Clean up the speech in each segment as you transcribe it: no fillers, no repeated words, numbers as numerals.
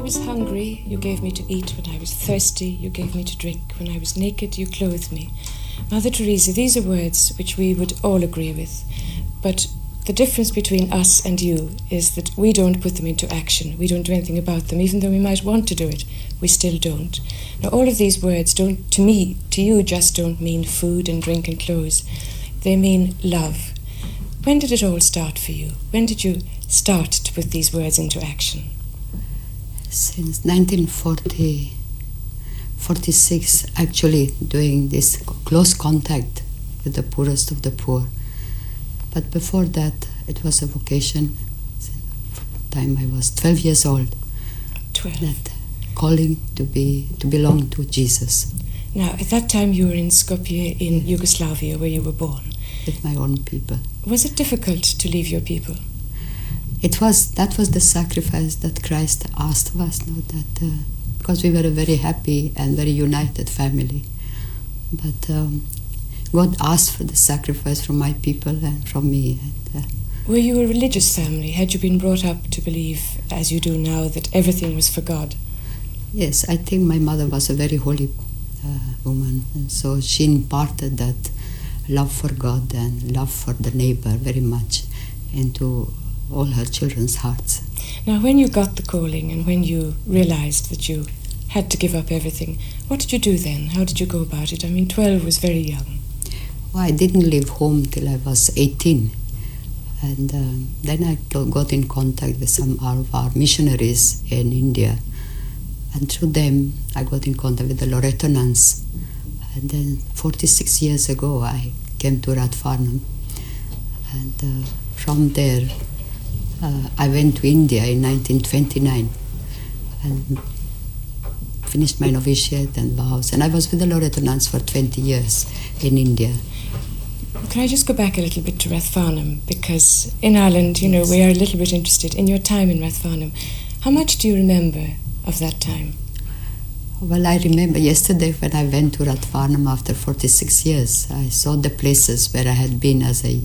I was hungry, you gave me to eat. When I was thirsty, you gave me to drink. When I was naked, you clothed me. Mother Teresa, these are words which we would all agree with. But the difference between us and you is that we don't put them into action. We don't do anything about them. Even though we might want to do it, we still don't. Now, all of these words don't, to me, to you, just don't mean food and drink and clothes. They mean love. When did it all start for you? When did you start to put these words into action? Since 1946, actually doing this close contact with the poorest of the poor. But before that, it was a vocation. From the time I was 12 years old. 12. That calling to belong to Jesus. Now, at that time you were in Skopje in Yugoslavia, where you were born. With my own people. Was it difficult to leave your people? That was the sacrifice that Christ asked of us, because we were a very happy and very united family. But God asked for the sacrifice from my people and from me. Were you a religious family? Had you been brought up to believe, as you do now, that everything was for God? Yes, I think my mother was a very holy woman, and so she imparted that love for God and love for the neighbor very much into all her children's hearts. Now, when you got the calling and when you realized that you had to give up everything, what did you do then? How did you go about it? I mean, 12 was very young. Well, I didn't leave home till I was 18. And then I got in contact with some of our missionaries in India. And through them, I got in contact with the Loreto nuns. And then 46 years ago, I came to Rathfarnham. And from there, I went to India in 1929 and finished my novitiate and vows. And I was with the Loreto nuns for 20 years in India. Can I just go back a little bit to Rathfarnham? Because in Ireland, you know, we are a little bit interested in your time in Rathfarnham. How much do you remember of that time? Well, I remember yesterday when I went to Rathfarnham after 46 years. I saw the places where I had been as a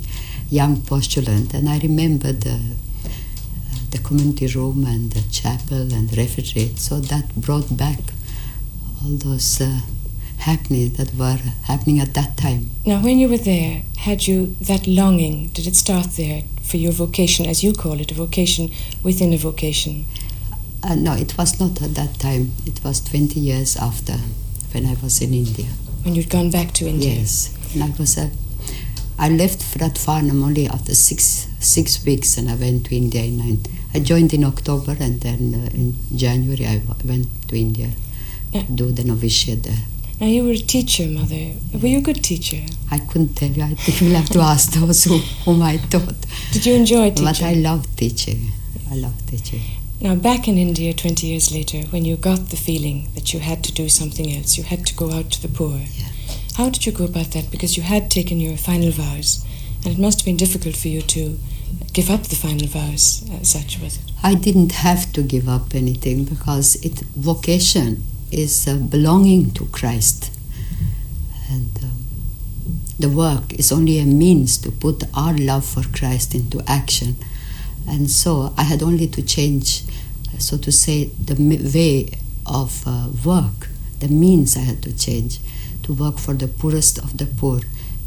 young postulant, and I remember the community room and the chapel and the refectory. So that brought back all those happenings that were happening at that time. Now, when you were there, had you that longing? Did it start there for your vocation, as you call it, a vocation within a vocation? No, it was not at that time. It was 20 years after, when I was in India. When you'd gone back to India? Yes. And I left Rathfarnham only after six weeks, and I went to India I joined in October, and then in January I went to India to do the novitiate there. Now, you were a teacher, Mother. Were you a good teacher? I couldn't tell you. I think you'll have to ask those whom I taught. Did you enjoy teaching? But I loved teaching. Now, back in India 20 years later, when you got the feeling that you had to do something else, you had to go out to the poor, how did you go about that? Because you had taken your final vows, and it must have been difficult for you to give up the final vows, such was it? I didn't have to give up anything, because vocation is belonging to Christ. And the work is only a means to put our love for Christ into action. And so I had only to change, so to say, the way of work, the means I had to change to work for the poorest of the poor.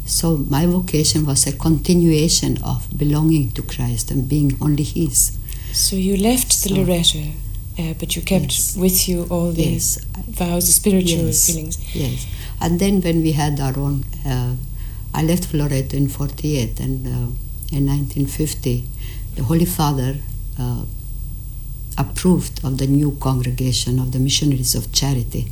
So my vocation was a continuation of belonging to Christ and being only His. So you left the Loreto, but you kept with you all the vows, the spiritual feelings. Yes. And then when we had our own, I left Loreto in 48, and in 1950, the Holy Father approved of the new congregation of the Missionaries of Charity.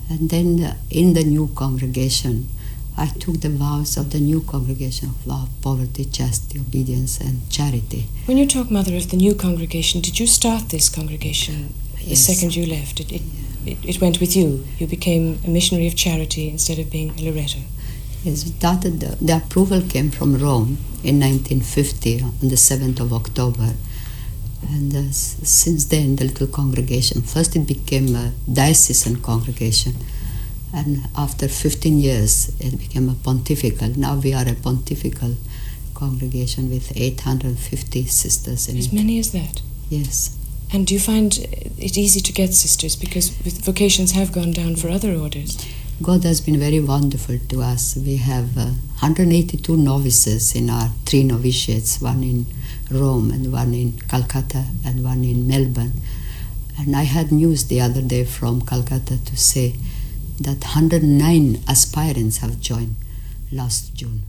And then in the new congregation, I took the vows of the new congregation of love, poverty, chastity, obedience, and charity. When you talk, Mother, of the new congregation, did you start this congregation the second you left? It went with you. You became a missionary of charity instead of being a Loreto. Yes, the approval came from Rome in 1950 on the 7th of October. And since then, the little congregation, first it became a diocesan congregation. And after 15 years, it became a pontifical. Now we are a pontifical congregation with 850 sisters in it. As many as that? Yes. And do you find it easy to get sisters? Because vocations have gone down for other orders. God has been very wonderful to us. We have 182 novices in our 3 novitiates, one in Rome and one in Calcutta and one in Melbourne. And I had news the other day from Calcutta to say that 109 aspirants have joined last June.